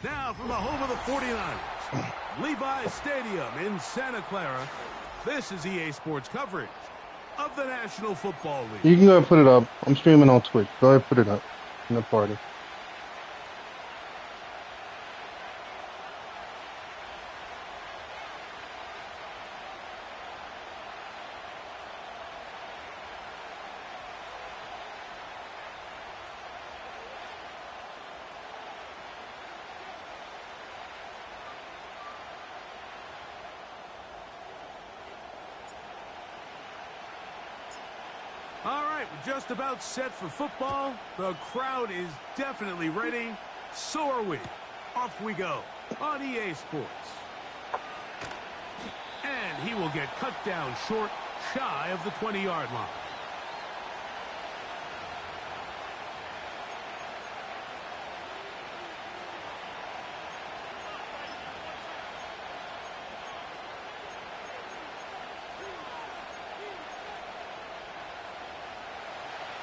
Now from the home of the 49ers, Levi's Stadium in Santa Clara, this is EA Sports coverage of the National Football League. You can go ahead and put it up. I'm streaming on Twitch. Go ahead and put it up in the party. All right, we're just about set for football. The crowd is definitely ready. So are we. Off we go on EA Sports. And he will get cut down short, shy of the 20-yard line.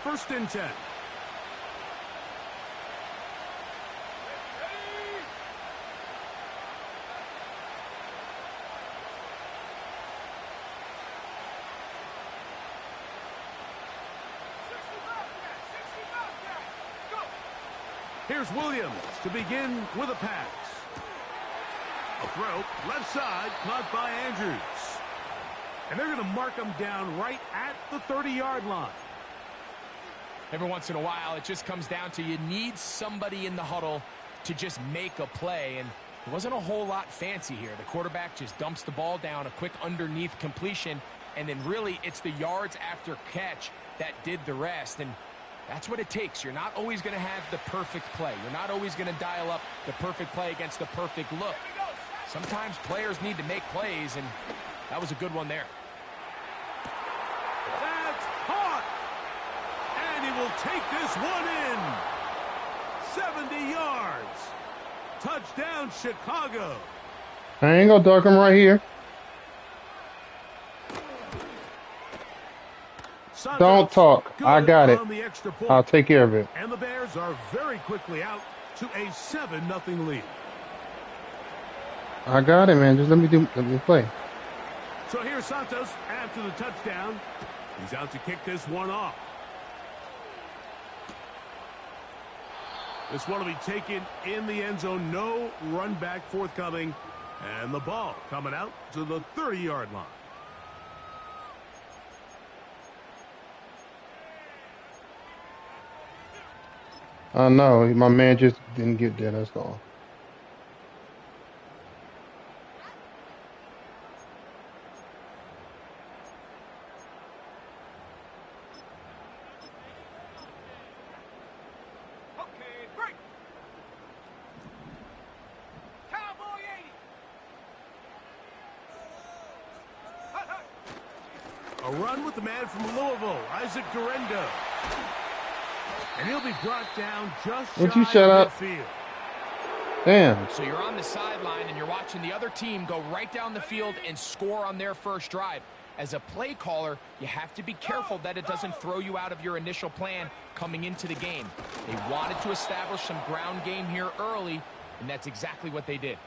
First and 10. Here's Williams to begin with a pass. A throw, left side, caught by Andrews. And they're going to mark him down right at the 30-yard line. Every once in a while, it just comes down to you need somebody in the huddle to just make a play, and it wasn't a whole lot fancy here. The quarterback just dumps the ball down, a quick underneath completion, and then really it's the yards after catch that did the rest, and that's what it takes. You're not always going to have the perfect play. You're not always going to dial up the perfect play against the perfect look. Sometimes players need to make plays, and that was a good one there. That's caught! And he will take this one in. 70 yards. Touchdown, Chicago. I ain't gonna dunk him right here. Santos, Don't talk. I got it. I'll take care of it. And the Bears are very quickly out to a 7-0 lead. I got it, man. Just let me play. So here's Santos after the touchdown. He's out to kick this one off. This one will be taken in the end zone. No run back forthcoming. And the ball coming out to the 30-yard line. No, my man just didn't get there. That's all. A run with the man from Louisville, Isaac Guerrero. And he'll be brought down just shy of midfield. Damn. So you're on the sideline and you're watching the other team go right down the field and score on their first drive. As a play caller, you have to be careful that it doesn't throw you out of your initial plan coming into the game. They wanted to establish some ground game here early, and that's exactly what they did.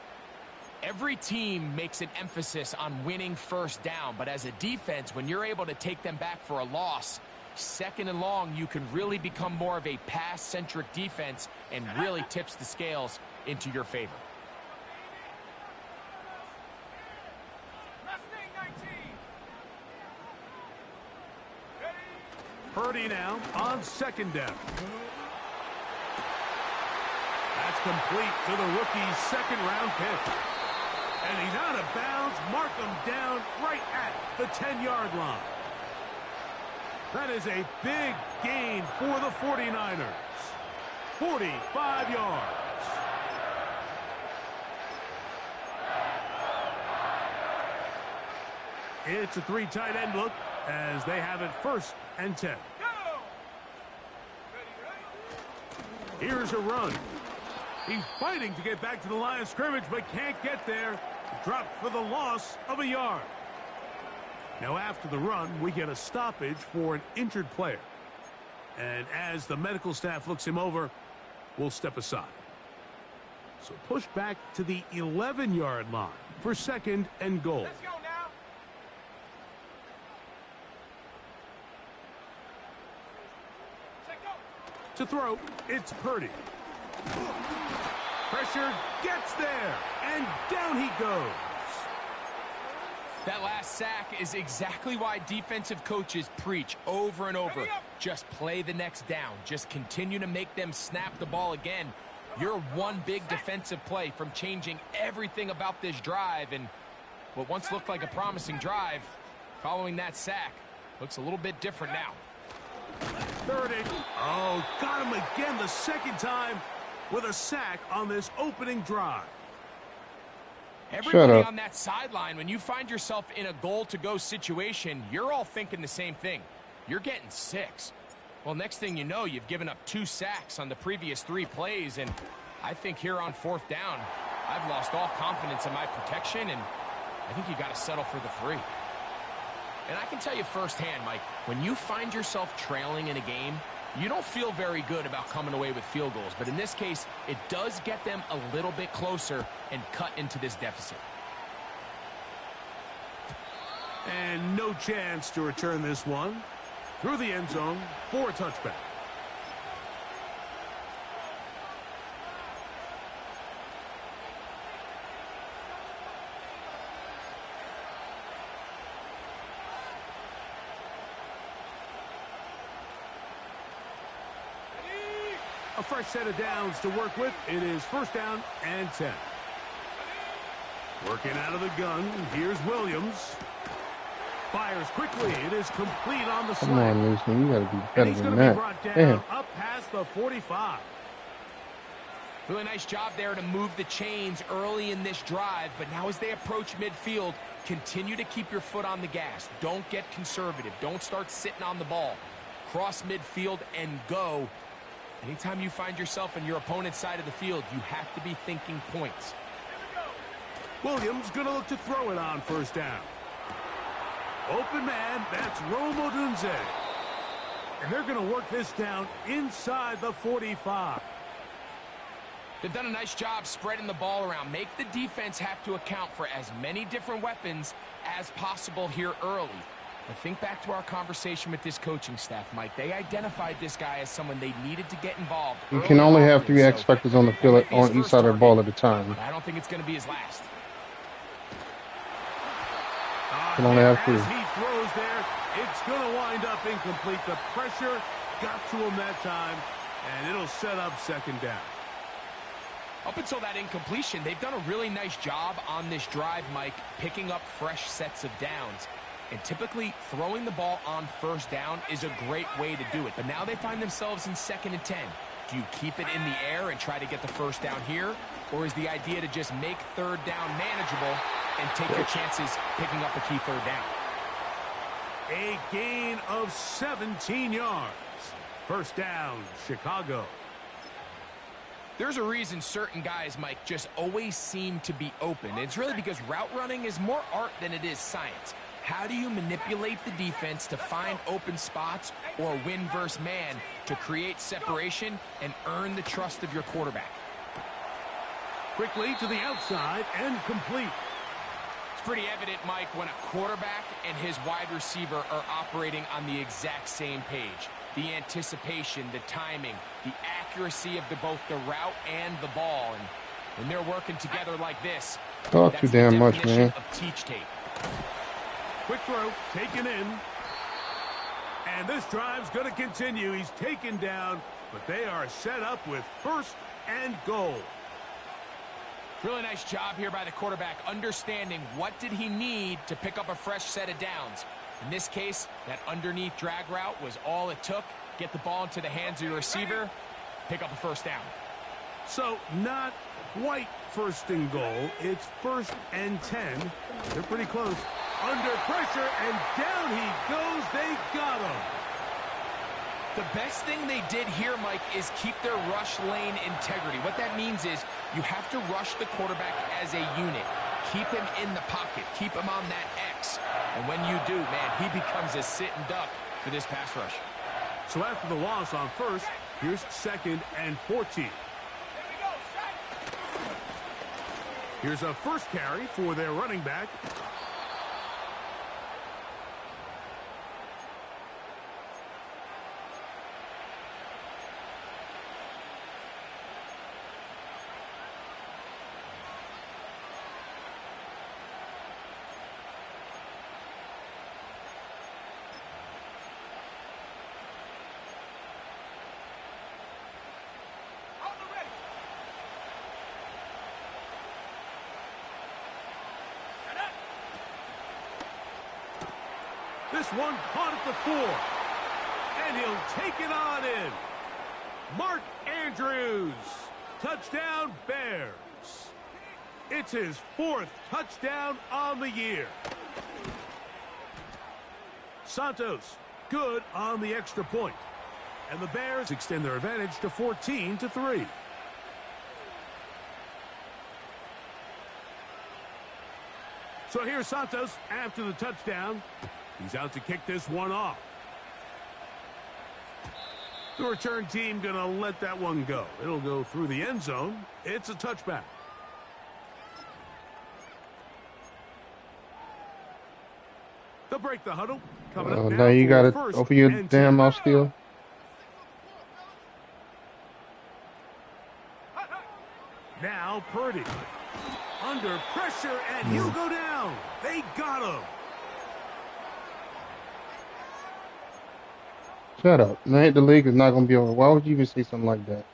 Every team makes an emphasis on winning first down, but as a defense, when you're able to take them back for a loss, second and long, you can really become more of a pass-centric defense and really tips the scales into your favor. Purdy now on second down. That's complete to the rookie's second-round pick. And he's out of bounds. Mark him down right at the 10-yard line. That is a big gain for the 49ers. 45 yards. It's a 3 tight end look as they have it first and 10. Here's a run. He's fighting to get back to the line of scrimmage, but can't get there. Dropped for the loss of a yard. Now after the run, we get a stoppage for an injured player. And as the medical staff looks him over, we'll step aside. So push back to the 11-yard line for 2nd and goal. Let's go now. To throw, it's Purdy. Pressure gets there, and down he goes. That last sack is exactly why defensive coaches preach over and over. Just play the next down. Just continue to make them snap the ball again. You're one big defensive play from changing everything about this drive, and what once looked like a promising drive, following that sack, looks a little bit different now. 3rd and... Oh, got him again the 2nd time with a sack on this opening drive. Everybody on that sideline, when you find yourself in a goal-to-go situation, you're all thinking the same thing. You're getting 6. Well, next thing you know, you've given up 2 sacks on the previous 3 plays, and I think here on 4th down, I've lost all confidence in my protection, and I think you got to settle for the 3. And I can tell you firsthand, Mike, when you find yourself trailing in a game, you don't feel very good about coming away with field goals. But in this case, it does get them a little bit closer and cut into this deficit. And no chance to return this one. Through the end zone for a touchback. A fresh set of downs to work with. It is 1st down and 10. Working out of the gun. Here's Williams. Fires quickly. It is complete on the slant. Come on, Newsom. You got to be better than Be that. brought down Damn. up past the 45. Really nice job there to move the chains early in this drive, but now as they approach midfield, continue to keep your foot on the gas. Don't get conservative. Don't start sitting on the ball. Cross midfield and go. Anytime you find yourself on your opponent's side of the field, you have to be thinking points. Williams going to look to throw it on 1st down. Open man, that's Rome Odunze. And they're going to work this down inside the 45. They've done a nice job spreading the ball around. Make the defense have to account for as many different weapons as possible here early. But think back to our conversation with this coaching staff, Mike. They identified this guy as someone they needed to get involved. You can only have 3 X factors on the field on each side of the ball at a time. I don't think it's going to be his last. You can only have 3. As he throws there, it's going to wind up incomplete. The pressure got to him that time, and it'll set up 2nd down. Up until that incompletion, they've done a really nice job on this drive, Mike, picking up fresh sets of downs. And typically, throwing the ball on 1st down is a great way to do it. But now they find themselves in 2nd and 10. Do you keep it in the air and try to get the 1st down here? Or is the idea to just make 3rd down manageable and take your chances picking up a key 3rd down? A gain of 17 yards. 1st down, Chicago. There's a reason certain guys, Mike, just always seem to be open. It's really because route running is more art than it is science. How do you manipulate the defense to find open spots or win versus man to create separation and earn the trust of your quarterback? Quickly to the outside and complete. It's pretty evident, Mike, when a quarterback and his wide receiver are operating on the exact same page. The anticipation, the timing, the accuracy of both the route and the ball. And when they're working together like this, Talk that's too the damn much, definition man. of teach tape. Quick throw, taken in. And this drive's going to continue. He's taken down, but they are set up with 1st and goal. Really nice job here by the quarterback, understanding what did he need to pick up a fresh set of downs. In this case, that underneath drag route was all it took. Get the ball into the hands of your receiver, pick up a 1st down. So not quite 1st and goal. It's 1st and 10. They're pretty close. Under pressure, and down he goes. They got him. The best thing they did here, Mike, is keep their rush lane integrity. What that means is you have to rush the quarterback as a unit. Keep him in the pocket. Keep him on that X. And when you do, man, he becomes a sitting duck for this pass rush. So after the loss on 1st, here's 2nd and 14. Here's a first carry for their running back. This one caught at the 4. And he'll take it on in. Mark Andrews. Touchdown, Bears. It's his 4th touchdown on the year. Santos, good on the extra point. And the Bears extend their advantage to 14-3. So here's Santos after the touchdown. He's out to kick this one off. The return team going to let that one go. It'll go through the end zone. It's a touchback. They'll break the huddle. Coming up now you got to open your damn mouth still. Now Purdy. Under pressure, and he'll go down. They got him. Shut up. Man, the league is not going to be over. Why would you even say something like that?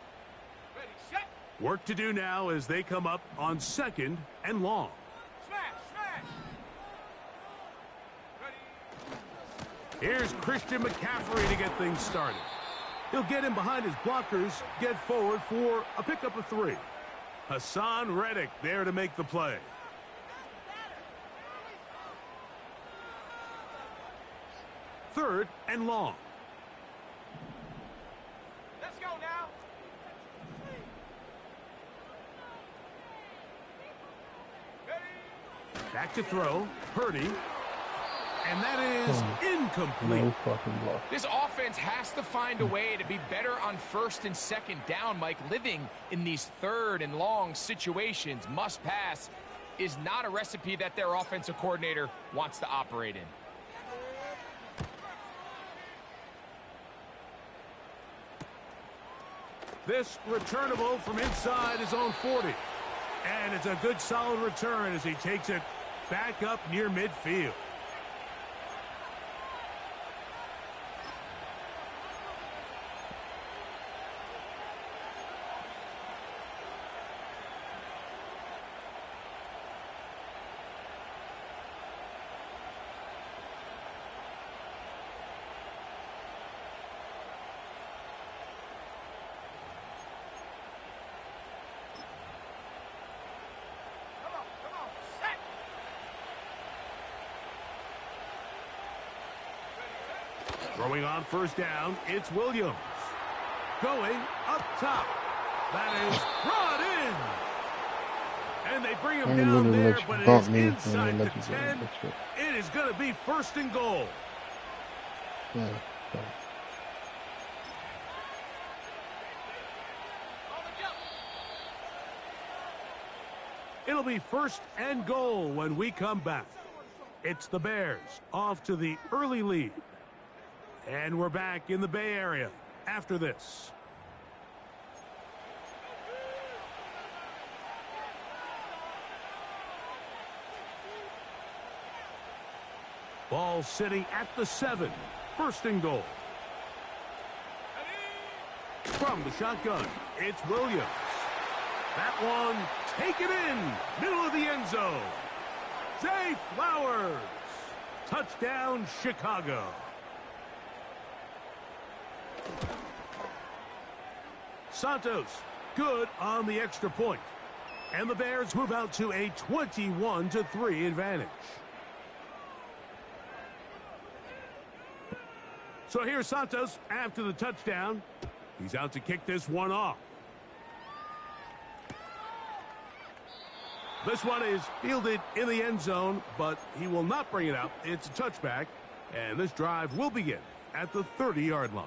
Work to do now as they come up on 2nd and long. Here's Christian McCaffrey to get things started. He'll get him behind his blockers, get forward for a pickup of 3. Hassan Reddick there to make the play. Third and long. Let's go now. Back to throw. Purdy. And that is incomplete. No fucking block. This offense has to find a way to be better on 1st and 2nd down, Mike. Living in these 3rd and long situations, must pass, is not a recipe that their offensive coordinator wants to operate in. This returnable from inside his own 40. And it's a good solid return as he takes it back up near midfield. Throwing on 1st down, it's Williams. Going up top. That is brought in. And they bring him down there, but it is inside the 10. It is going to be 1st and goal. Yeah. It'll be 1st and goal when we come back. It's the Bears off to the early lead. And we're back in the Bay Area after this. Ball sitting at the 7. 1st and goal. From the shotgun, it's Williams. That one, taken in, middle of the end zone. Zay Flowers. Touchdown, Chicago. Santos, good on the extra point. And the Bears move out to a 21-3 advantage. So here's Santos after the touchdown. He's out to kick this one off. This one is fielded in the end zone, but he will not bring it out. It's a touchback, and this drive will begin at the 30-yard line.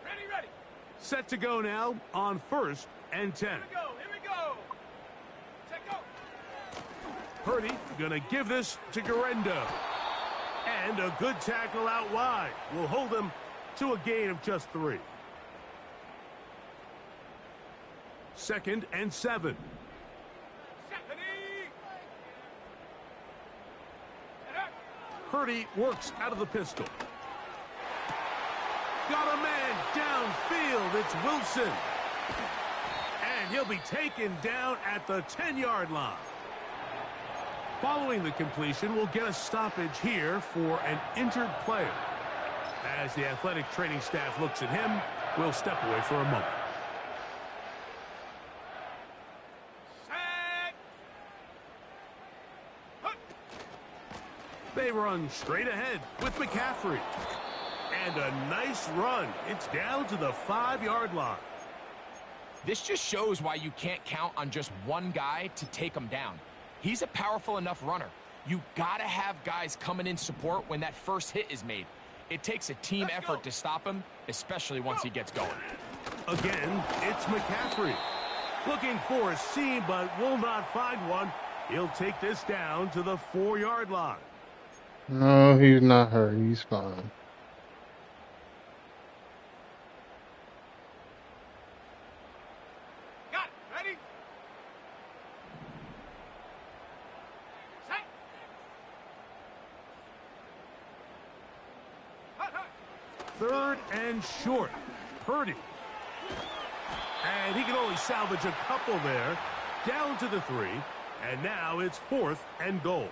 Ready. Set to go now on 1st and 10. Here we go. Set go. Purdy going to give this to Garendo. And a good tackle out wide will hold him to a gain of just 3. 2nd and 7. Purdy works out of the pistol. Got a man downfield. It's Wilson. And he'll be taken down at the 10-yard line. Following the completion, we'll get a stoppage here for an injured player. As the athletic training staff looks at him, we'll step away for a moment. They run straight ahead with McCaffrey. And a nice run. It's down to the 5-yard line. This just shows why you can't count on just one guy to take him down. He's a powerful enough runner. You gotta have guys coming in support when that first hit is made. It takes a team effort to stop him, especially once he gets going. Again, it's McCaffrey. Looking for a seam, but will not find one. He'll take this down to the 4-yard line. No, he's not hurt. He's fine. Got it. Ready? Set. Hut, hut. 3rd and short. Purdy. And he can only salvage a couple there. Down to the 3. And now it's 4th and goal.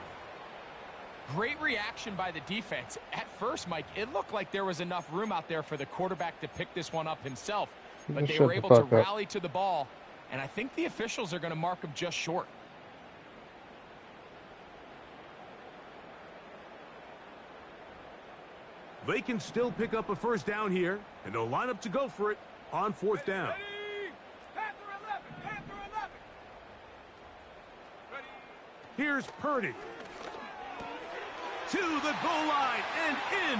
Great reaction by the defense. At first, Mike, it looked like there was enough room out there for the quarterback to pick this one up himself. But they were able to rally to the ball, and I think the officials are going to mark him just short. They can still pick up a first down here, and they'll line up to go for it on 4th down. Here's Purdy. To the goal line and in.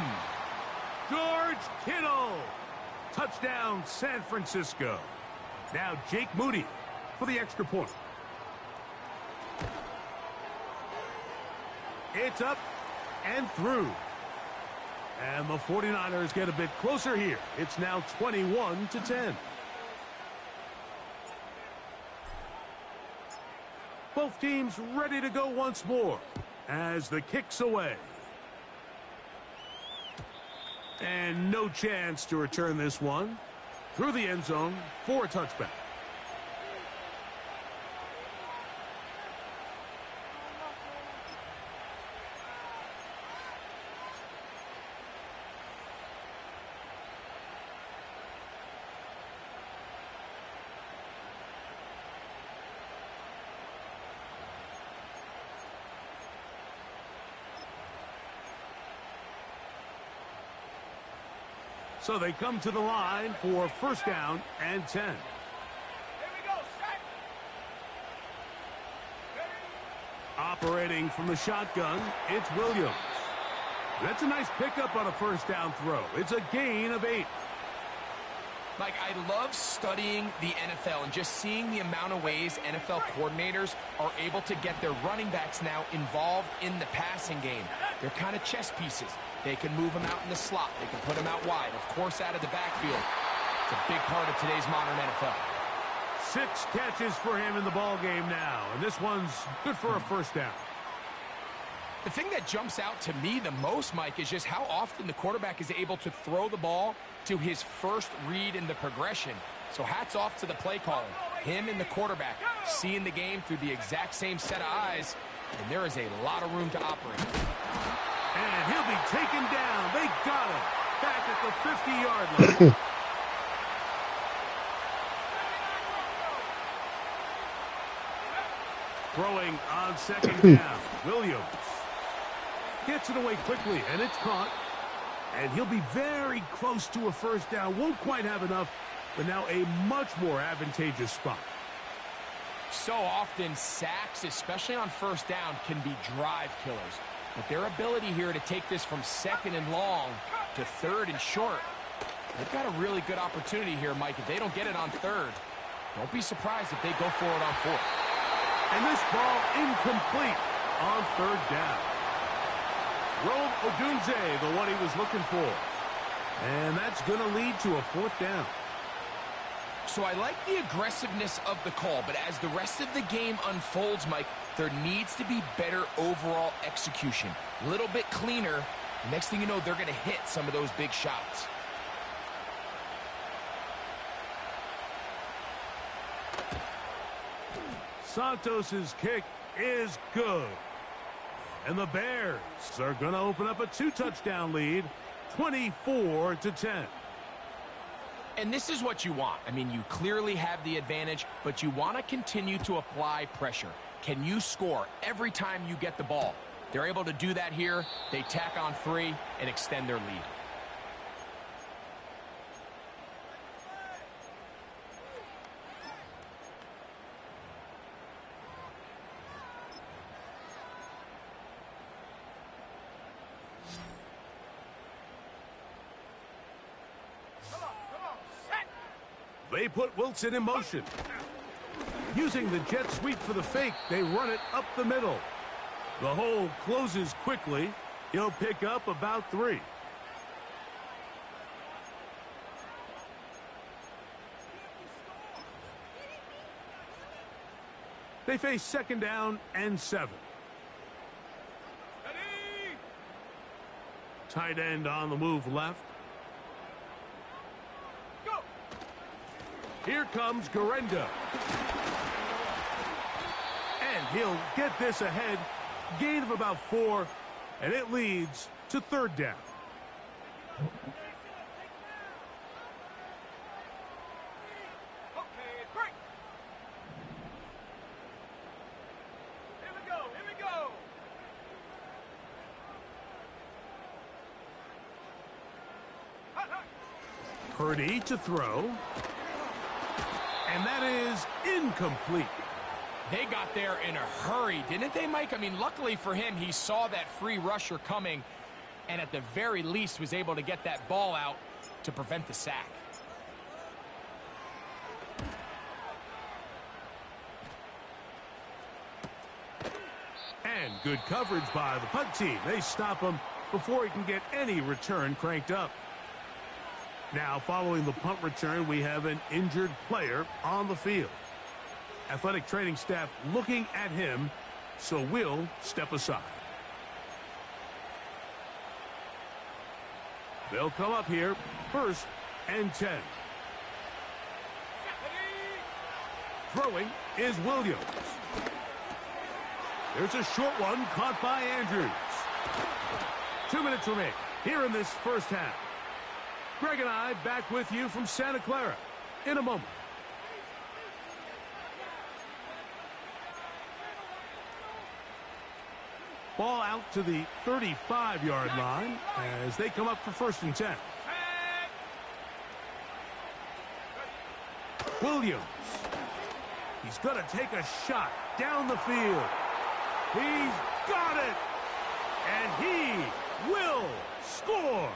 George Kittle. Touchdown, San Francisco. Now Jake Moody for the extra point. It's up and through. And the 49ers get a bit closer here. It's now 21-10. Both teams ready to go once more as the kick's away. And no chance to return this one through the end zone for a touchback. So they come to the line for first down and 10. Here we go, set. Operating from the shotgun, it's Williams. That's a nice pickup on a first down throw. It's a gain of 8. Mike, I love studying the NFL and just seeing the amount of ways NFL coordinators are able to get their running backs now involved in the passing game. They're kind of chess pieces. They can move them out in the slot. They can put them out wide, of course, out of the backfield. It's a big part of today's modern NFL. 6 catches for him in the ball game now, and this one's good for a first down. The thing that jumps out to me the most, Mike, is just how often the quarterback is able to throw the ball to his first read in the progression. So hats off to the play caller. Him and the quarterback seeing the game through the exact same set of eyes, and there is a lot of room to operate. And he'll be taken down. They got him back at the 50-yard line. Throwing on second down. Williams gets it away quickly, and it's caught. And he'll be very close to a first down. Won't quite have enough, but now a much more advantageous spot. So often, sacks, especially on first down, can be drive killers. But their ability here to take this from second and long to third and short, They've got a really good opportunity here, Mike. If they don't get it on third, don't be surprised if they go for it on fourth. And this ball incomplete on third down. Rome Odunze, the one he was looking for. And that's going to lead to a fourth down. So I like the aggressiveness of the call, but as the rest of the game unfolds, Mike, there needs to be better overall execution. A little bit cleaner. Next thing you know, they're going to hit some of those big shots. Santos's kick is good. And the Bears are going to open up a 2-touchdown lead, 24-10. And this is what you want. I mean, you clearly have the advantage, but you want to continue to apply pressure. Can you score every time you get the ball? They're able to do that here. They tack on 3 and extend their lead. They put Wilson in motion. Using the jet sweep for the fake, they run it up the middle. The hole closes quickly. He'll pick up about 3. They face second down and 7. Tight end on the move left. Here comes Garenda. And he'll get this ahead. Gain of about 4, and it leads to third down. Okay, break. Here we go, here we go. Purdy to throw. And that is incomplete. They got there in a hurry, didn't they, Mike? I mean, luckily for him, he saw that free rusher coming and at the very least was able to get that ball out to prevent the sack. And good coverage by the punt team. They stop him before he can get any return cranked up. Now, following the punt return, we have an injured player on the field. Athletic training staff looking at him, so we'll step aside. They'll come up here, 1st and 10. Throwing is Williams. There's a short one caught by Andrews. 2 minutes remain here in this first half. Greg and I back with you from Santa Clara in a moment. Ball out to the 35-yard line as they come up for 1st and 10. Williams. He's going to take a shot down the field. He's got it. And he will score.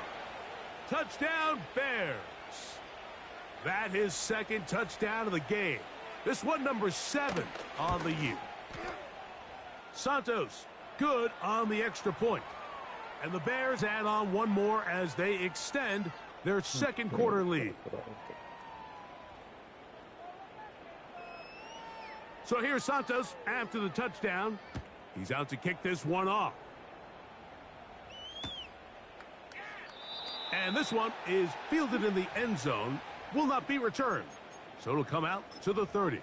Touchdown, Bears. That his 2nd touchdown of the game. This one number 7 on the year. Santos, good on the extra point. And the Bears add on one more as they extend their 2nd quarter lead. So here's Santos after the touchdown. He's out to kick this one off. And this one is fielded in the end zone. Will not be returned. So it'll come out to the 30.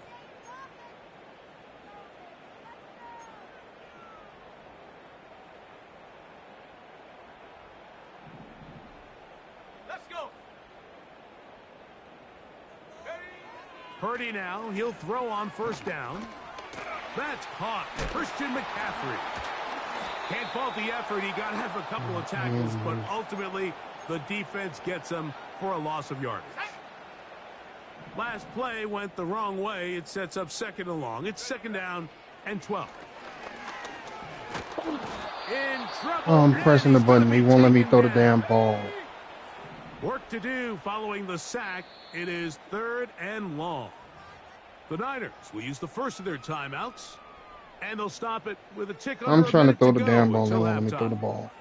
Let's go. Purdy now. He'll throw on 1st down. That's caught. Christian McCaffrey. Can't fault the effort. He got half a couple of tackles, but ultimately the defense gets him for a loss of yardage. Last play went the wrong way. It sets up 2nd and long. It's 2nd down and 12. In trouble. I'm pressing the button. He won't let me throw the damn ball. Work to do following the sack. It is 3rd and long. The Niners will use the first of their timeouts, and they'll stop it with a tick I'm under a trying to minute throw to the go damn ball. They until won't let me throw the halftime. ball.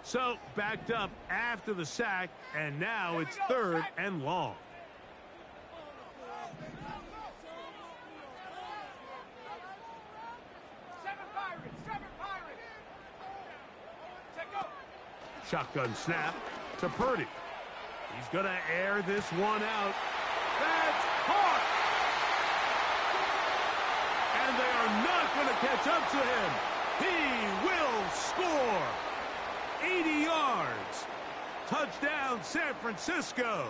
So, backed up after the sack, and now it's 3rd and long. Shotgun snap to Purdy. He's going to air this one out. That's caught! And they are not going to catch up to him. He will score. 80 yards. Touchdown, San Francisco.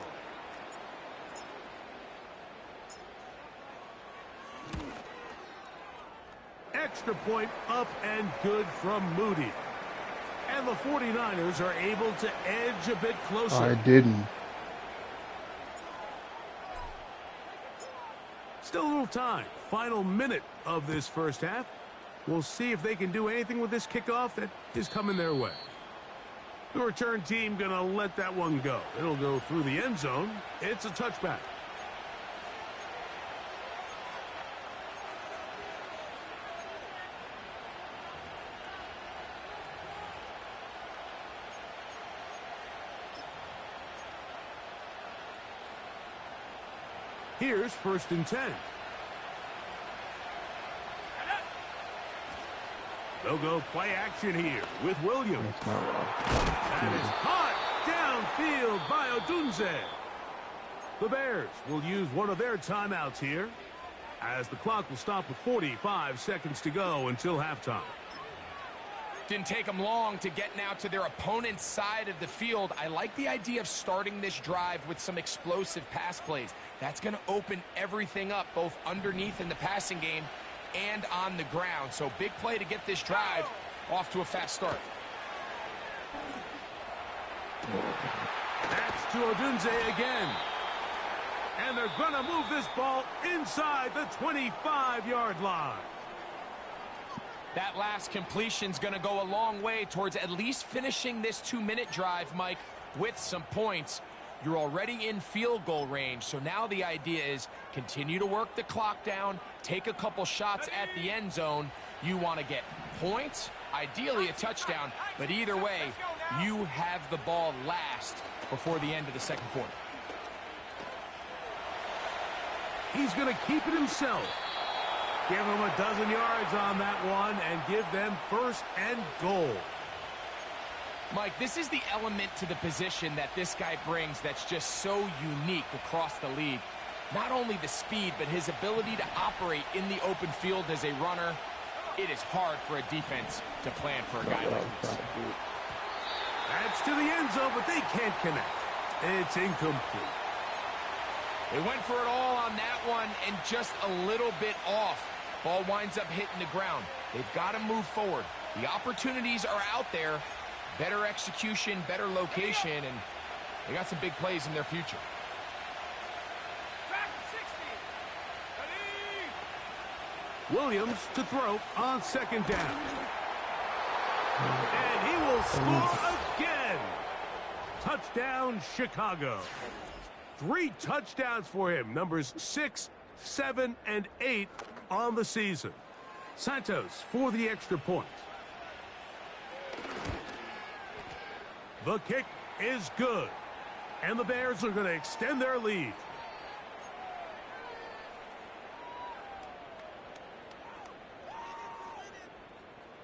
Extra point up and good from Moody. And the 49ers are able to edge a bit closer. I didn't. Still a little time. Final minute of this first half. We'll see if they can do anything with this kickoff that is coming their way. The return team going to let that one go. It'll go through the end zone. It's a touchback. Here's 1st and 10. They'll go play action here with Williams. That is caught downfield by Odunze. The Bears will use one of their timeouts here as the clock will stop with 45 seconds to go until halftime. Didn't take them long to get now to their opponent's side of the field. I like the idea of starting this drive with some explosive pass plays. That's going to open everything up, both underneath in the passing game and on the ground. So big play to get this drive off to a fast start. That's to Odunze again. And they're going to move this ball inside the 25-yard line. That last completion's going to go a long way towards at least finishing this 2-minute drive, Mike, with some points. You're already in field goal range, so now the idea is continue to work the clock down, take a couple shots at the end zone. You want to get points, ideally a touchdown, but either way, you have the ball last before the end of the second quarter. He's going to keep it himself. Give them a dozen yards on that one and give them 1st and goal. Mike, this is the element to the position that this guy brings that's just so unique across the league. Not only the speed, but his ability to operate in the open field as a runner. It is hard for a defense to plan for a guy like this. That's to the end zone, but they can't connect. It's incomplete. They went for it all on that one and just a little bit off. Ball winds up hitting the ground. They've got to move forward. The opportunities are out there. Better execution, better location, and they got some big plays in their future. Williams to throw on 2nd down. And he will score again. Touchdown, Chicago. 3 touchdowns for him. Numbers 6, 7, and 8 on the season. Santos for the extra point. The kick is good. And the Bears are going to extend their lead.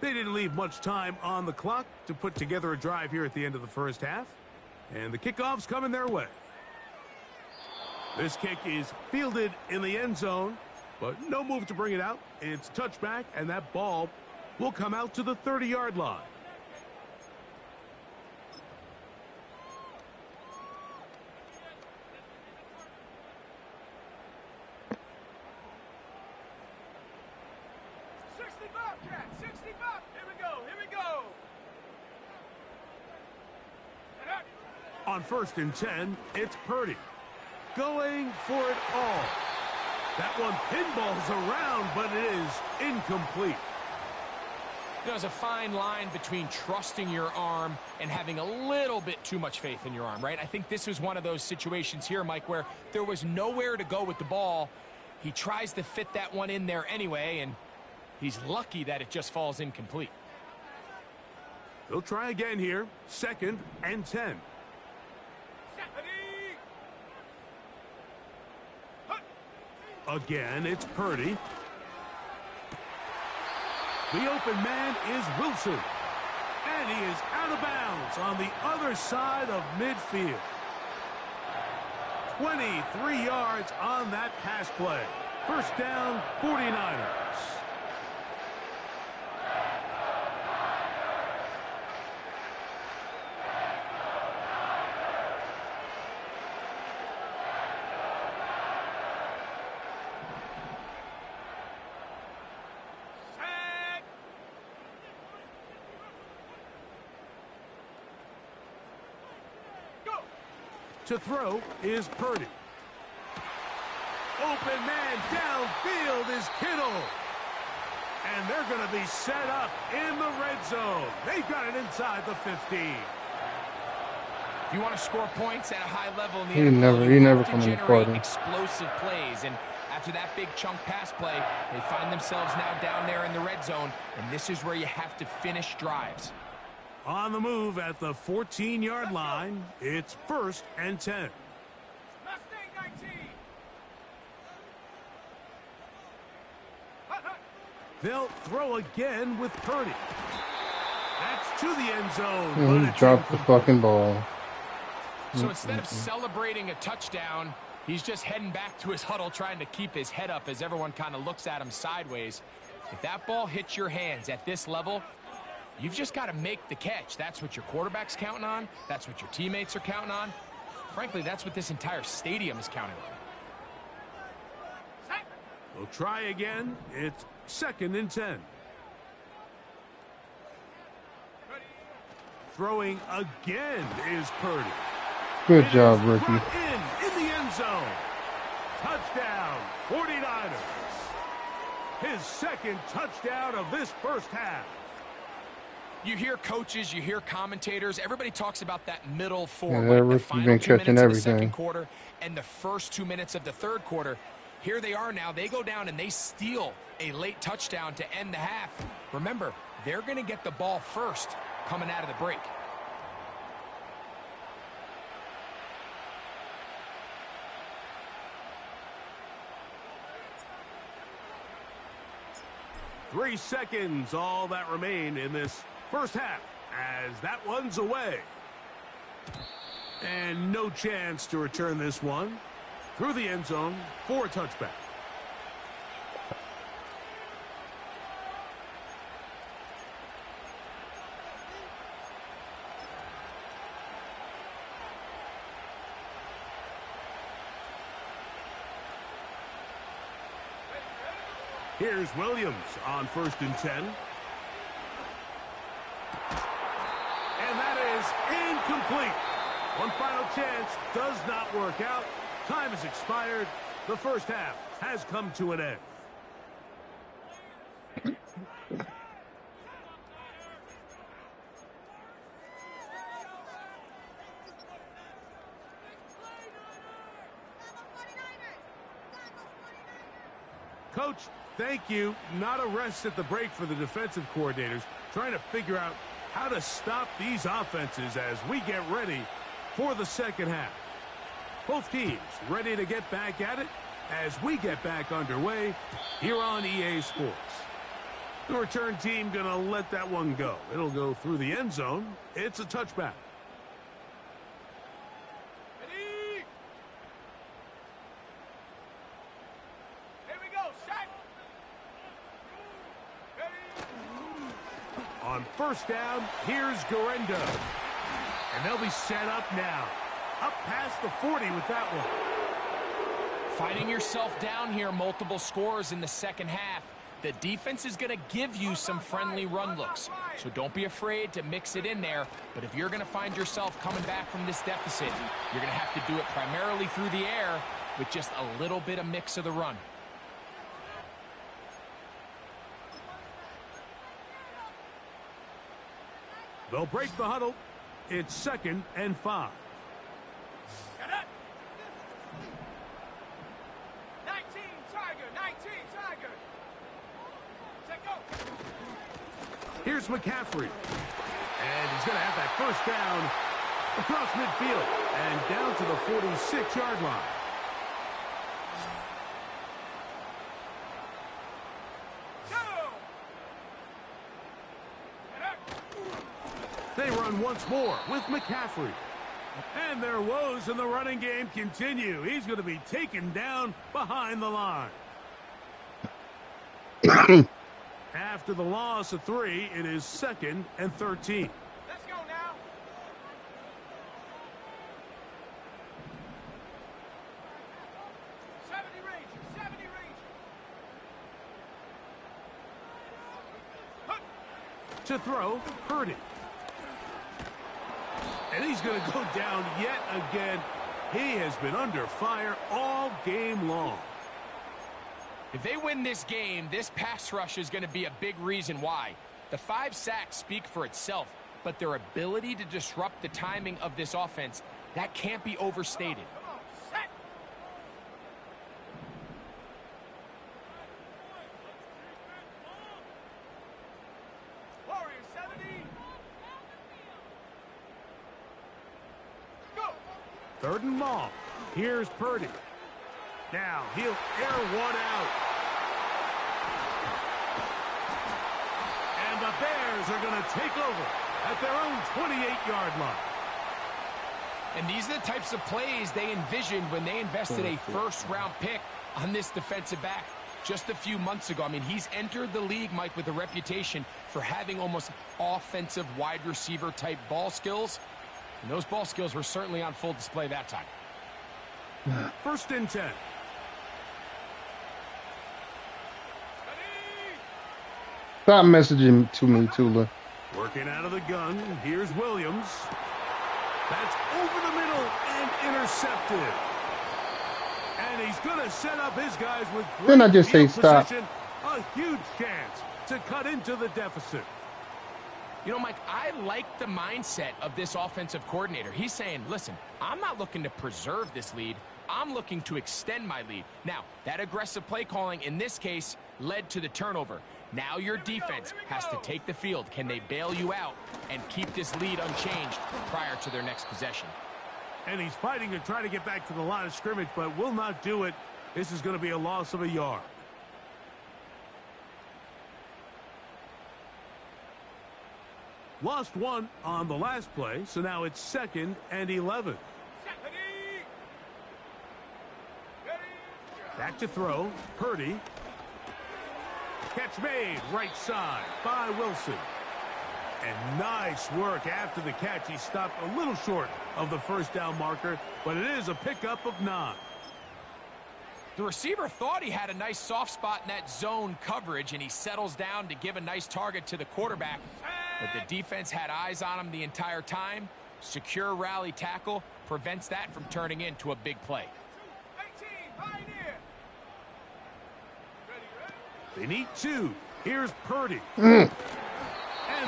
They didn't leave much time on the clock to put together a drive here at the end of the first half. And the kickoff's coming their way. This kick is fielded in the end zone, but no move to bring it out. It's touchback, and that ball will come out to the 30-yard line. On 1st and 10, it's Purdy. going for it all. That one pinballs around, but it is incomplete. There's a fine line between trusting your arm and having a little bit too much faith in your arm, right? I think this was one of those situations here, Mike, where there was nowhere to go with the ball. He tries to fit that one in there anyway, and he's lucky that it just falls incomplete. They'll try again here. 2nd and 10. Again, it's Purdy. The open man is Wilson. And he is out of bounds on the other side of midfield. 23 yards on that pass play. First down, 49ers. To throw is Purdy. Open man downfield is Kittle. And they're going to be set up in the red zone. They've got it inside the 15. If you want to score points at a high level in the NFL, he never come in part. Explosive plays, and after that big chunk pass play, they find themselves now down there in the red zone, and this is where you have to finish drives. On the move at the 14-yard line, it's 1st and 10. Mustang 19. They'll throw again with Purdy. That's to the end zone. And he dropped the fucking ball. So instead of celebrating a touchdown, he's just heading back to his huddle trying to keep his head up as everyone kind of looks at him sideways. If that ball hits your hands at this level, you've just got to make the catch. That's what your quarterback's counting on. That's what your teammates are counting on. Frankly, that's what this entire stadium is counting on. We'll try again. It's 2nd and 10. Throwing again is Purdy. Good job, rookie. In the end zone. Touchdown, 49ers. His 2nd touchdown of this first half. You hear coaches, you hear commentators, everybody talks about that middle four, Yeah, like the final 2 minutes of the second quarter and the first 2 minutes of the third quarter. Here they are now. They go down and they steal a late touchdown to end the half. Remember, they're going to get the ball first coming out of the break. Three seconds, all that remain in this first half, as that one's away. And no chance to return this one through the end zone for a touchback. Here's Williams on 1st and 10. And that is incomplete. One final chance does not work out. Time has expired. The first half has come to an end. Coach, thank you. Not a rest at the break for the defensive coordinators, trying to figure out how to stop these offenses as we get ready for the second half. Both teams ready to get back at it as we get back underway here on EA Sports. The return team going to let that one go. It'll go through the end zone. It's a touchback. Ready? Here we go, set. Ready? On first down, here's Garendo. And they'll be set up now. Up past the 40 with that one. Finding yourself down here, multiple scores in the second half. The defense is going to give you some friendly run looks, so don't be afraid to mix it in there. But if you're going to find yourself coming back from this deficit, you're going to have to do it primarily through the air with just a little bit of mix of the run. They'll break the huddle. It's 2nd and 5. 19, Tiger, 19, Tiger. Set go. Here's McCaffrey. And he's going to have that first down across midfield and down to the 46-yard line. They run once more with McCaffrey. And their woes in the running game continue. He's going to be taken down behind the line. After the loss of 3, it is 2nd and 13. Let's go now. To throw, Purdy. And he's going to go down yet again. He has been under fire all game long. If they win this game, this pass rush is going to be a big reason why. The 5 sacks speak for itself, but their ability to disrupt the timing of this offense, that can't be overstated. Come on, set. Warriors 70. Go. 3rd and long. Here's Purdy. Now he'll air one out. And the Bears are going to take over at their own 28-yard line. And these are the types of plays they envisioned when they invested a first-round pick on this defensive back just a few months ago. I mean, he's entered the league, Mike, with a reputation for having almost offensive wide receiver type ball skills. And those ball skills were certainly on full display that time. 1st and 10. Stop messaging to me, Tula. Working out of the gun. Here's Williams. That's over the middle and intercepted. And he's going to set up his guys with great Didn't I just say field stop? position. A huge chance to cut into the deficit. You know, Mike, I like the mindset of this offensive coordinator. He's saying, listen, I'm not looking to preserve this lead. I'm looking to extend my lead. Now, that aggressive play calling in this case led to the turnover. Now your defense has to take the field. Can they bail you out and keep this lead unchanged prior to their next possession? And he's fighting to try to get back to the line of scrimmage, but will not do it. This is going to be a loss of a yard. Lost 1 on the last play, so now it's 2nd and 11. Back to throw, Purdy. Catch made, right side by Wilson. And nice work after the catch. He stopped a little short of the first down marker, but it is a pickup of 9. The receiver thought he had a nice soft spot in that zone coverage, and he settles down to give a nice target to the quarterback. But the defense had eyes on him the entire time. Secure rally tackle prevents that from turning into a big play. 18, Pioneer. They need 2. Here's Purdy. And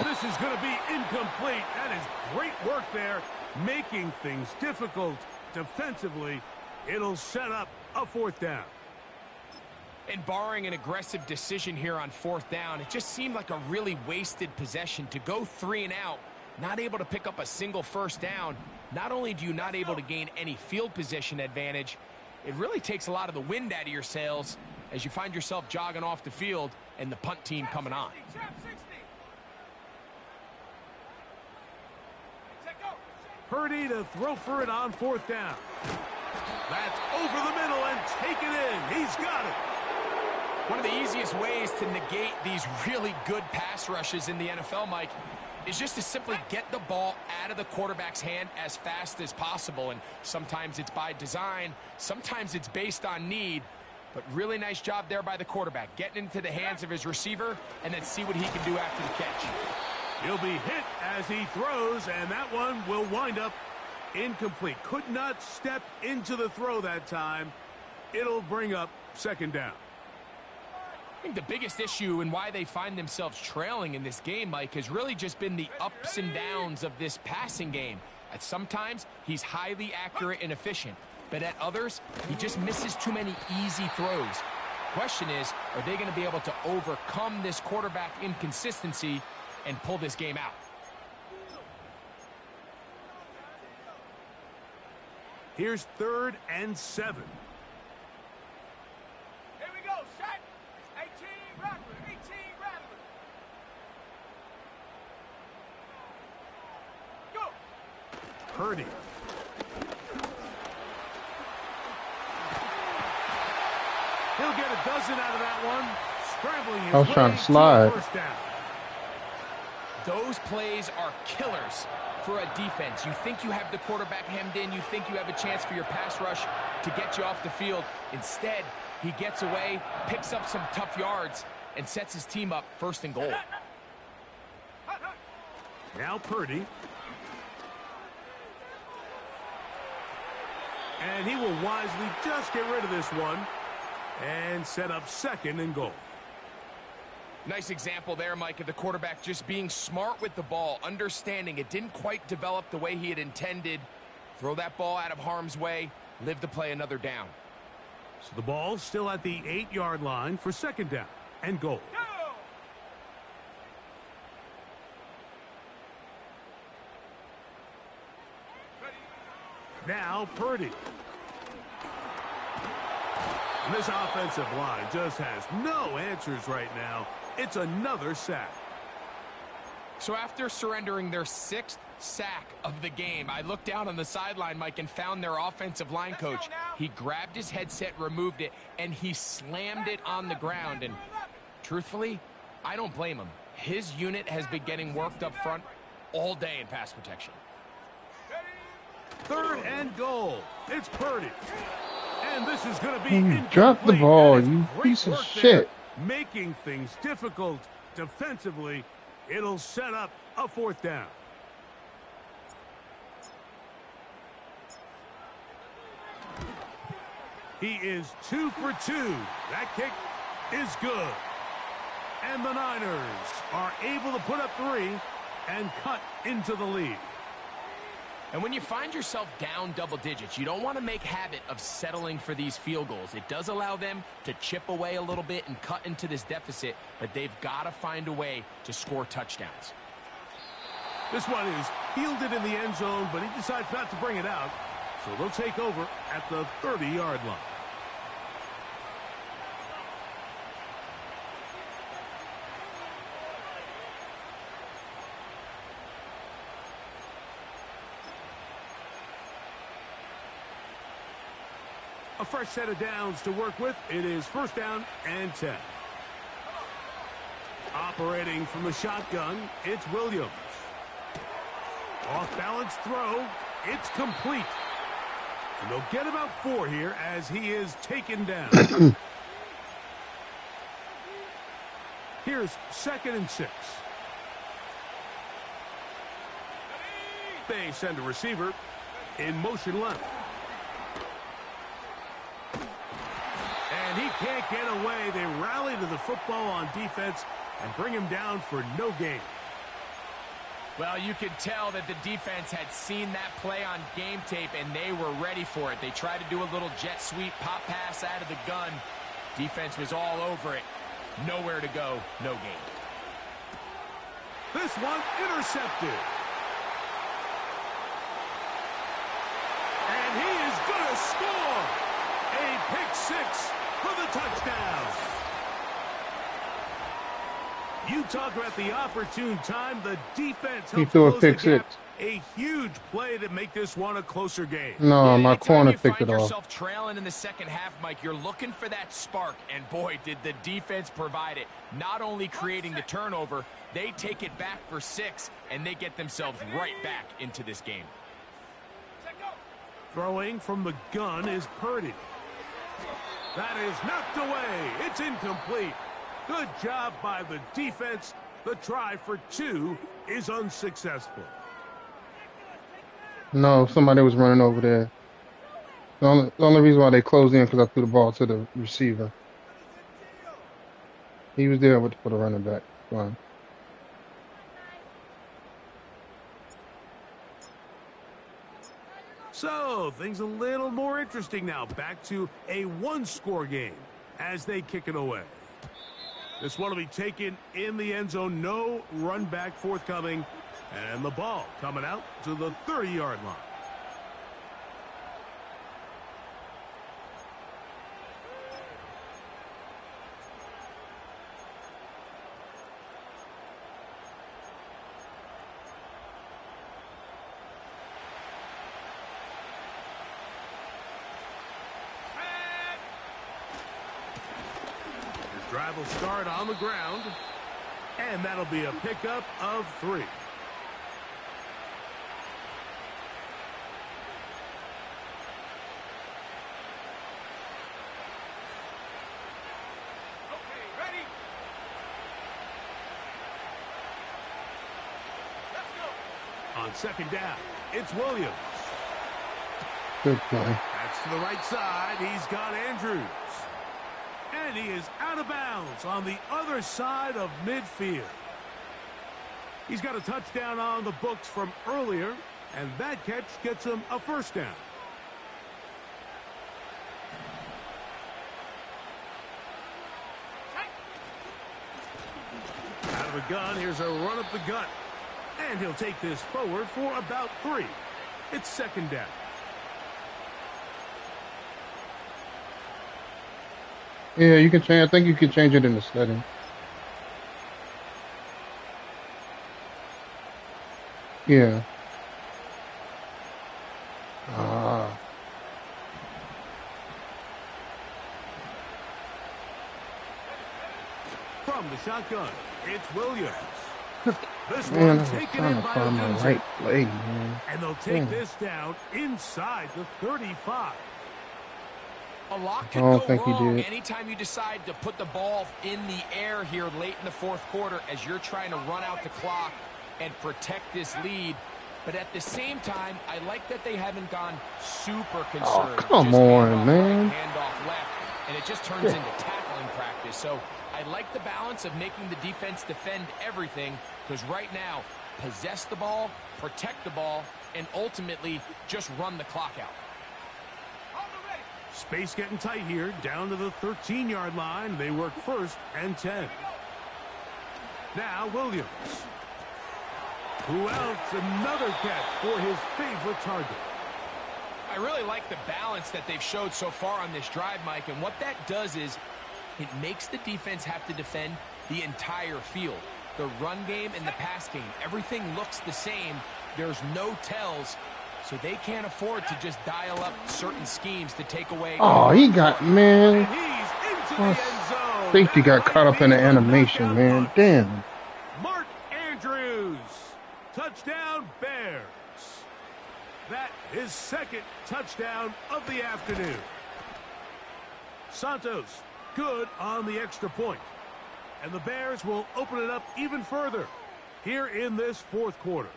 this is going to be incomplete. That is great work there, making things difficult defensively. It'll set up a 4th down. And barring an aggressive decision here on 4th down, it just seemed like a really wasted possession to go 3 and out, not able to pick up a single first down. Not only do you not able to gain any field position advantage, it really takes a lot of the wind out of your sails as you find yourself jogging off the field and the punt team coming on. Purdy to throw for it on 4th down. That's over the middle and taken in. He's got it. One of the easiest ways to negate these really good pass rushes in the NFL, Mike, is just to simply get the ball out of the quarterback's hand as fast as possible. And sometimes it's by design, sometimes it's based on need. But really nice job there by the quarterback, getting into the hands of his receiver and then see what he can do after the catch. He'll be hit as he throws, and that one will wind up incomplete. Could not step into the throw that time. It'll bring up second down. I think the biggest issue and why they find themselves trailing in this game, Mike, has really just been the ups and downs of this passing game. At sometimes, he's highly accurate and efficient, but at others, he just misses too many easy throws. Question is, are they going to be able to overcome this quarterback inconsistency and pull this game out? Here's 3rd and 7. Here we go. Set. 18, Rattler. 18, Rattler. Go. Purdy. He'll get a dozen out of that one. Scrambling his I was trying way to slide. first down. Those plays are killers for a defense. You think you have the quarterback hemmed in. You think you have a chance for your pass rush to get you off the field. Instead, he gets away, picks up some tough yards, and sets his team up 1st and goal. Now Purdy. And he will wisely just get rid of this one and set up 2nd and goal. Nice example there, Mike, of the quarterback just being smart with the ball, understanding it didn't quite develop the way he had intended. Throw that ball out of harm's way, live to play another down. So the ball's still at the 8-yard line for 2nd down and goal. Go. Now Purdy. And this offensive line just has no answers right now. It's another sack. So after surrendering their 6th sack of the game, I looked down on the sideline, Mike, and found their offensive line coach. He grabbed his headset, removed it, and he slammed it on the ground. And truthfully, I don't blame him. His unit has been getting worked up front all day in pass protection. 3rd and goal. It's Purdy. And this is going to be incomplete. Drop the ball, That is you great piece of work there, shit. making things difficult defensively. It'll set up a 4th down. He is 2 for 2. That kick is good. And the Niners are able to put up 3 and cut into the lead. And when you find yourself down double digits, you don't want to make habit of settling for these field goals. It does allow them to chip away a little bit and cut into this deficit, but they've got to find a way to score touchdowns. This one is fielded in the end zone, but he decides not to bring it out. So they'll take over at the 30-yard line. A fresh set of downs to work with. It is 1st down and 10. Operating from the shotgun, it's Williams. Off-balance throw. It's complete. And they'll get about 4 here as he is taken down. Here's 2nd and 6. They send a receiver in motion left. And he can't get away. They rally to the football on defense and bring him down for no gain. Well, you could tell that the defense had seen that play on game tape, and they were ready for it. They tried to do a little jet sweep, pop pass out of the gun. Defense was all over it. Nowhere to go, no gain. This one intercepted. And he is going to score. A pick 6 for the touchdown. You talk about the opportune time. The defense He helps threw a close the pick gap. 6. A huge play to make this one a closer game. No, my anytime corner you picked find it off. yourself trailing in the second half, Mike, you're looking for that spark, and boy, did the defense provide it. Not only creating the turnover, they take it back for 6, and they get themselves right back into this game. Throwing from the gun is Purdy. That is knocked away. It's incomplete. Good job by the defense. The try for 2 is unsuccessful. No, somebody was running over there. The only reason why they closed in because I threw the ball to the receiver. He was there for the running back. Fine. So, things a little more interesting now. Back to a one-score game as they kick it away. This one will be taken in the end zone. No run back forthcoming. And the ball coming out to the 30-yard line. Drive will start on the ground, and that'll be a pickup of 3. Okay, ready? Let's go. On second down, it's Williams. Good play. That's to the right side. He's got Andrews. And he is out of bounds on the other side of midfield. He's got a touchdown on the books from earlier, and that catch gets him a first down. Out of the gun, here's a run up the gut. And he'll take this forward for about 3. It's second down. Yeah, you can change. I think you can change it in the setting. Yeah. Ah. From the shotgun, it's Williams. This Man, one I was taken trying in to by find the my user. right play, man. And they'll take Damn. this down inside the 35. A lot I could don't go think he wrong did. anytime you decide to put the ball in the air here late in the fourth quarter as you're trying to run out the clock and protect this lead. But at the same time, I like that they haven't gone super concerned. come Just on, handoff man. right, handoff left, and it just turns into tackling practice. So I like the balance of making the defense defend everything, because right now, possess the ball, protect the ball, and ultimately just run the clock out. Space getting tight here, down to the 13-yard line. They work first and 10. Now Williams. Who else? Another catch for his favorite target. I really like the balance that they've showed so far on this drive, Mike, and what that does is it makes the defense have to defend the entire field. The run game and the pass game, everything looks the same. There's no tells, so they can't afford to just dial up certain schemes to take away. Oh, he got, And man. he's into the end zone. Safety got That caught might up in the be a animation, knockout man. punch. Damn. Mark Andrews. Touchdown, Bears. That is second touchdown of the afternoon. Santos, good on the extra point. And the Bears will open it up even further here in this fourth quarter.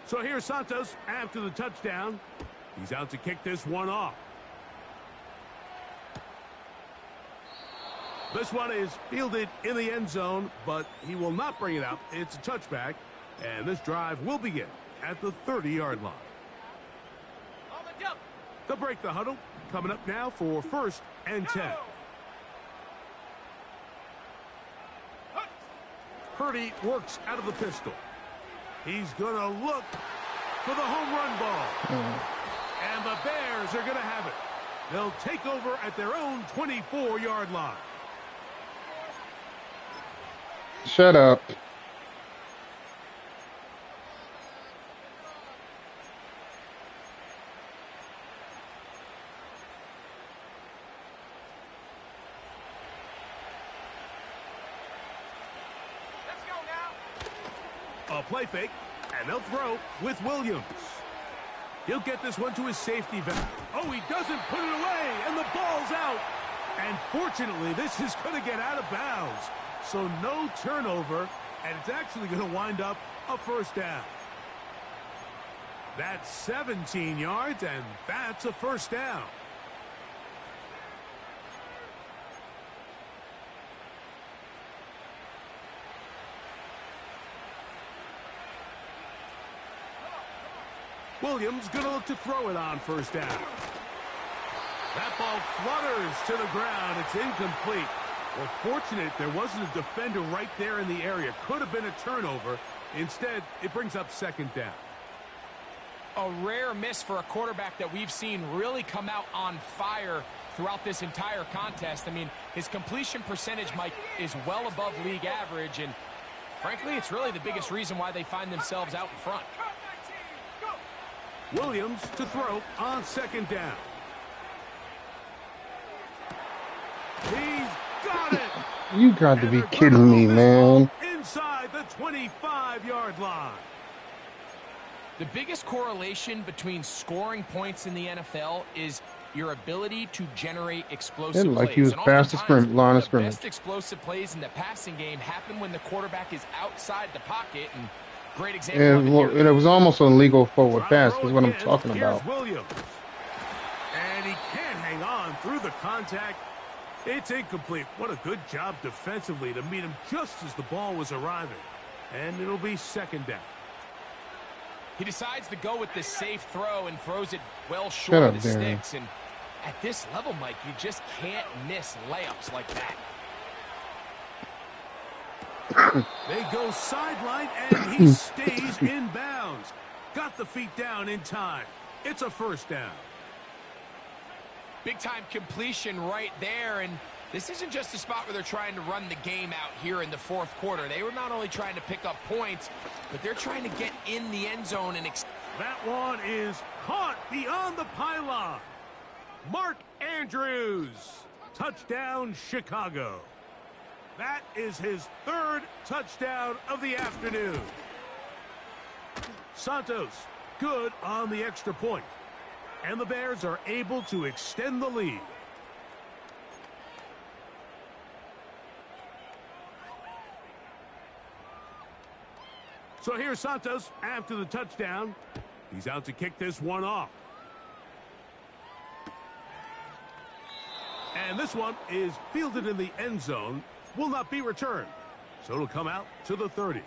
So here's Santos after the touchdown. He's out to kick this one off. This one is fielded in the end zone, but he will not bring it out. It's a touchback, and this drive will begin at the 30-yard line. On the jump. They'll break the huddle. Coming up now for first and 10. Purdy works out of the pistol. He's going to look for the home run ball. And the Bears are going to have it. They'll take over at their own 24-yard line. Shut up. Let's go now. A play fake, and they'll throw with Williams. He'll get this one to his safety valve. Oh, he doesn't put it away, and the ball's out. And fortunately, this is going to get out of bounds. So no turnover, and it's actually going to wind up a first down. That's 17 yards, and that's a first down. Williams going to look to throw it on first down. That ball flutters to the ground. It's incomplete. Well, fortunate there wasn't a defender right there in the area. Could have been a turnover. Instead, it brings up second down. A rare miss for a quarterback that we've seen really come out on fire throughout this entire contest. I mean, his completion percentage, Mike, is well above league average, and frankly, it's really the biggest reason why they find themselves out in front. Williams to throw on second down. He's got it. You got to be kidding me, man. Inside the 25-yard line. The biggest correlation between scoring points in the NFL is your ability to generate explosive plays. Like he was past the line of scrimmage. The best explosive plays in the passing game happen when the quarterback is outside the pocket. And great example. And it was almost an illegal forward pass is what I'm talking about. Williams. And he can't hang on through the contact. It's incomplete. What a good job defensively to meet him just as the ball was arriving. And it'll be second down. He decides to go with the safe throw and throws it well short of the sticks. And at this level, Mike, you just can't miss layups like that. They go sideline, and he stays in bounds. Got the feet down in time. It's a first down. Big-time completion right there, and this isn't just a spot where they're trying to run the game out here in the fourth quarter. They were not only trying to pick up points, but they're trying to get in the end zone. And that one is caught beyond the pylon. Mark Andrews. Touchdown, Chicago. That is his third touchdown of the afternoon. Santos, good on the extra point. And the Bears are able to extend the lead. So here's Santos after the touchdown. He's out to kick this one off. And this one is fielded in the end zone. Will not be returned. So it'll come out to the 30.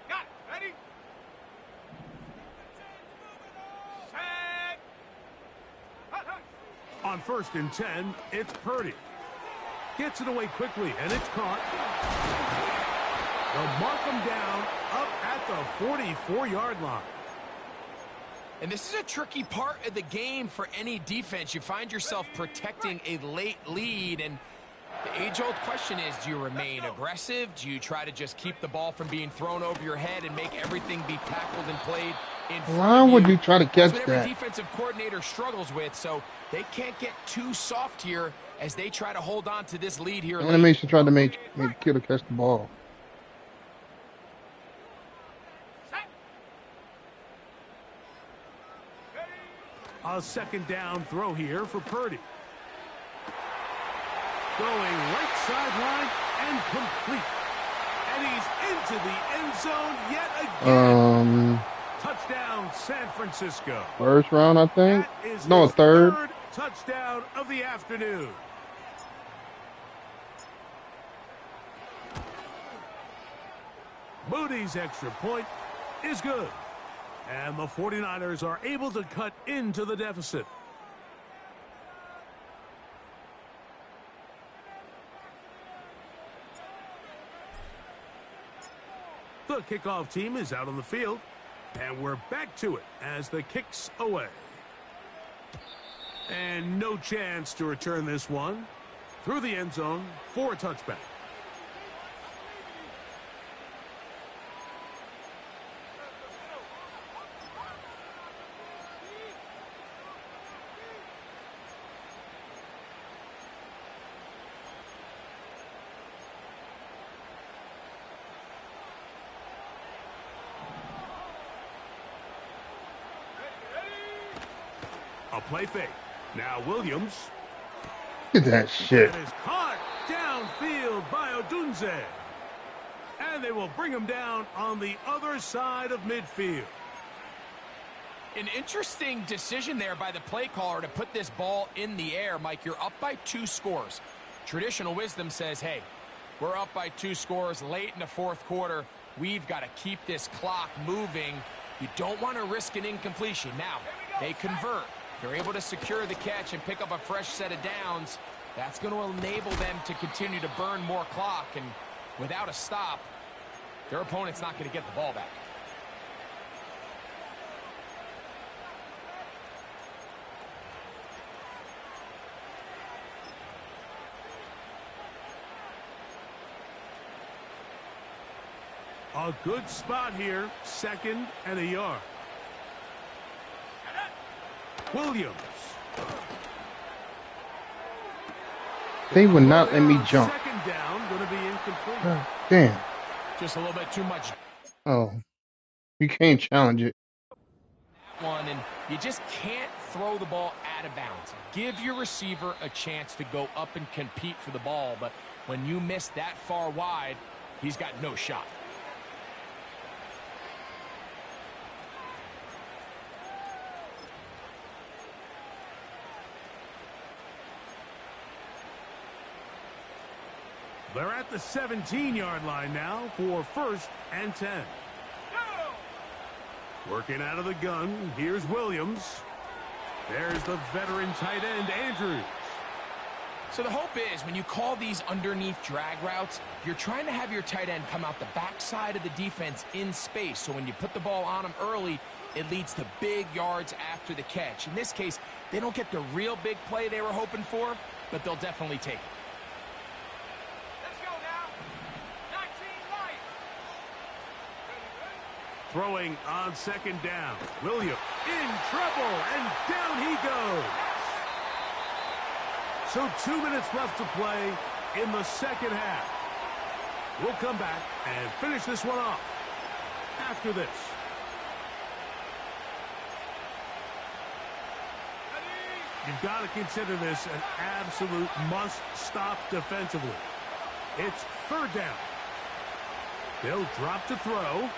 Got it. Ready? Set. On 1st and 10, it's Purdy. Gets it away quickly, and it's caught. They'll mark him down up at the 44-yard line. And this is a tricky part of the game for any defense. You find yourself protecting a late lead, and the age-old question is, do you remain aggressive? Do you try to just keep the ball from being thrown over your head and make everything be tackled and played in front Why of would you try to catch That's what that? every defensive coordinator struggles with, so they can't get too soft here as they try to hold on to this lead here. Animation tried to make Kidder catch the ball. A second down throw here for Purdy. Going right sideline and complete. And he's into the end zone yet again. Touchdown, San Francisco. First round, I think. That is No, his third touchdown of the afternoon. Moody's extra point is good. And the 49ers are able to cut into the deficit. The kickoff team is out on the field. And we're back to it as the kick's away. And no chance to return this one. Through the end zone for a touchback. play fake. Now Williams. Look at that shit. That is caught downfield by Odunze. And they will bring him down on the other side of midfield. An interesting decision there by the play caller to put this ball in the air. Mike, you're up by 2 scores. Traditional wisdom says, hey, we're up by 2 scores late in the fourth quarter. We've got to keep this clock moving. You don't want to risk an incompletion. Now, they convert. They're able to secure the catch and pick up a fresh set of downs. That's going to enable them to continue to burn more clock. And without a stop, their opponent's not going to get the ball back. A good spot here, 2nd and a yard. Williams. They would not let me jump. 2nd down, going to be incomplete. God damn. Just a little bit too much. Oh, you can't challenge it. One, and you just can't throw the ball out of bounds. Give your receiver a chance to go up and compete for the ball, but when you miss that far wide, he's got no shot. They're at the 17-yard line now for 1st and 10. Working out of the gun, here's Williams. There's the veteran tight end, Andrews. So the hope is when you call these underneath drag routes, you're trying to have your tight end come out the backside of the defense in space. So when you put the ball on him early, it leads to big yards after the catch. In this case, they don't get the real big play they were hoping for, but they'll definitely take it. Throwing on 2nd down. Williams in trouble, and down he goes. So 2 minutes left to play in the 2nd half. We'll come back and finish this one off after this. You've got to consider this an absolute must-stop defensively. It's 3rd down. They'll drop to throw.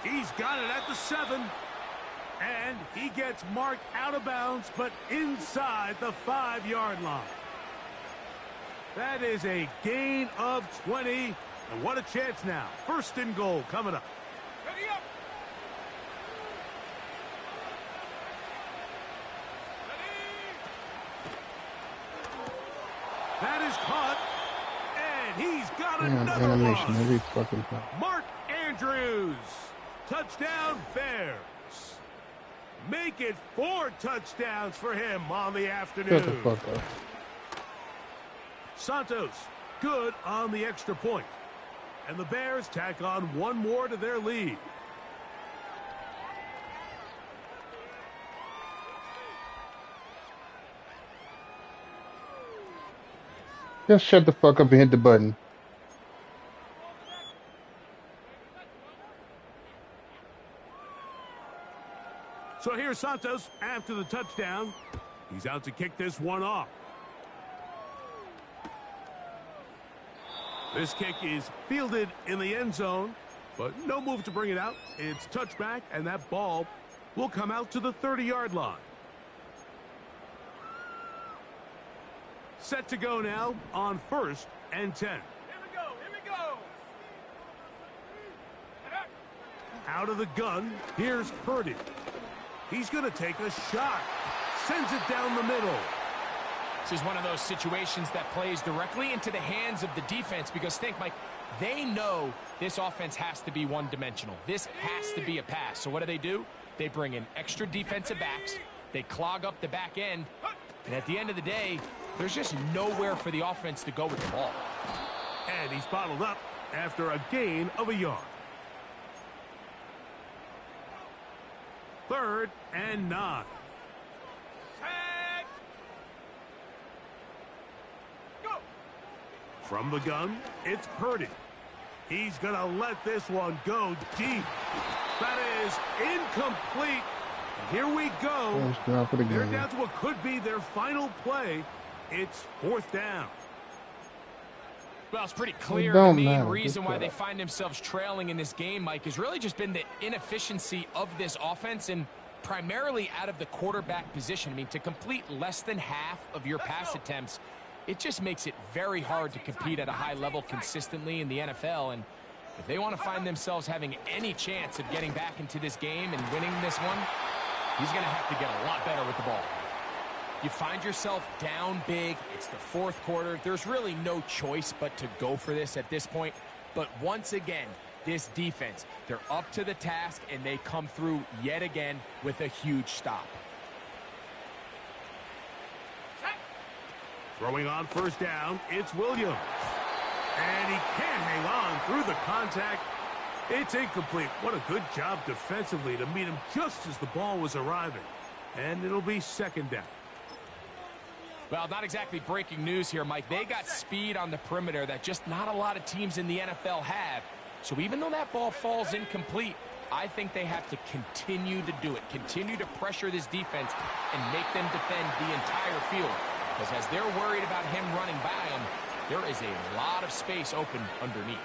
He's got it at the 7. And he gets marked out of bounds, but inside the 5-yard line. That is a gain of 20. And what a chance now. 1st and goal coming up. Ready up. That is caught. And he's got Damn, another animation one. every fucking time. Mark Andrews. Touchdown Bears. Make it 4 touchdowns for him on the afternoon. Shut the fuck up. Santos, good on the extra point. And the Bears tack on 1 more to their lead. Just shut the fuck up and hit the button. So here's Santos after the touchdown. He's out to kick this one off. This kick is fielded in the end zone, but no move to bring it out. It's touchback, and that ball will come out to the 30-yard line. Set to go now on 1st and 10. Here we go. Here we go. Out of the gun, here's Purdy. He's going to take a shot. Sends it down the middle. This is one of those situations that plays directly into the hands of the defense because think, Mike, they know this offense has to be one-dimensional. This has to be a pass. So what do? They bring in extra defensive backs. They clog up the back end. And at the end of the day, there's just nowhere for the offense to go with the ball. And he's bottled up after a gain of a yard. 3rd and 9. Tag. Go. From the gun, it's Purdy. He's going to let this one go deep. That is incomplete. Here we go. First down for the They're game. down to what could be their final play. It's 4th down. Well, it's pretty clear don't the main matter. reason Good why they job. find themselves trailing in this game, Mike, has really just been the inefficiency of this offense and primarily out of the quarterback position. I mean, to complete less than half of your pass attempts, it just makes it very hard to compete at a high level consistently in the NFL. And if they want to find themselves having any chance of getting back into this game and winning this one, he's going to have to get a lot better with the ball. You find yourself down big. It's the 4th quarter. There's really no choice but to go for this at this point. But once again, this defense, they're up to the task, and they come through yet again with a huge stop. Throwing on 1st down, it's Williams. And he can't hang on through the contact. It's incomplete. What a good job defensively to meet him just as the ball was arriving. And it'll be 2nd down. Well, not exactly breaking news here, Mike. They got speed on the perimeter that just not a lot of teams in the NFL have. So even though that ball falls incomplete, I think they have to continue to do it. Continue to pressure this defense and make them defend the entire field. Because as they're worried about him running by them, there is a lot of space open underneath.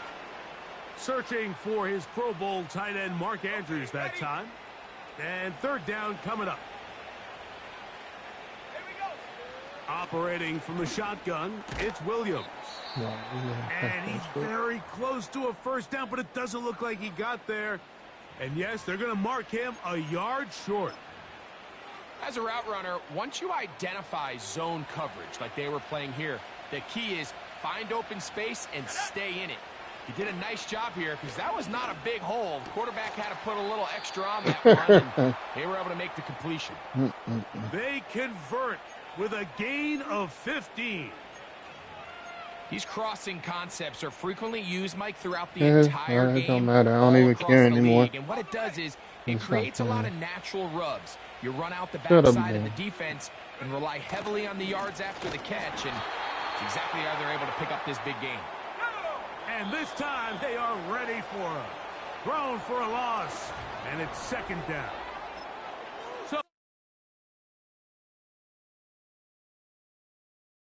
Searching for his Pro Bowl tight end Mark Andrews that time. And 3rd down coming up. Operating from the shotgun, it's Williams. And he's very close to a 1st down, but it doesn't look like he got there. And yes, they're going to mark him a yard short. As a route runner, once you identify zone coverage like they were playing here, the key is find open space and stay in it. He did a nice job here because that was not a big hole. The quarterback had to put a little extra on that one, and they were able to make the completion. They convert with a gain of 15. These crossing concepts are frequently used, Mike, throughout the entire game. It don't matter. I don't all even across care the anymore. league. And what it does is it creates a lot of natural rubs. You run out the Shut up, backside of man. the defense and rely heavily on the yards after the catch, and it's exactly how they're able to pick up this big game. And this time they are ready for him. Thrown for a loss. And it's 2nd down.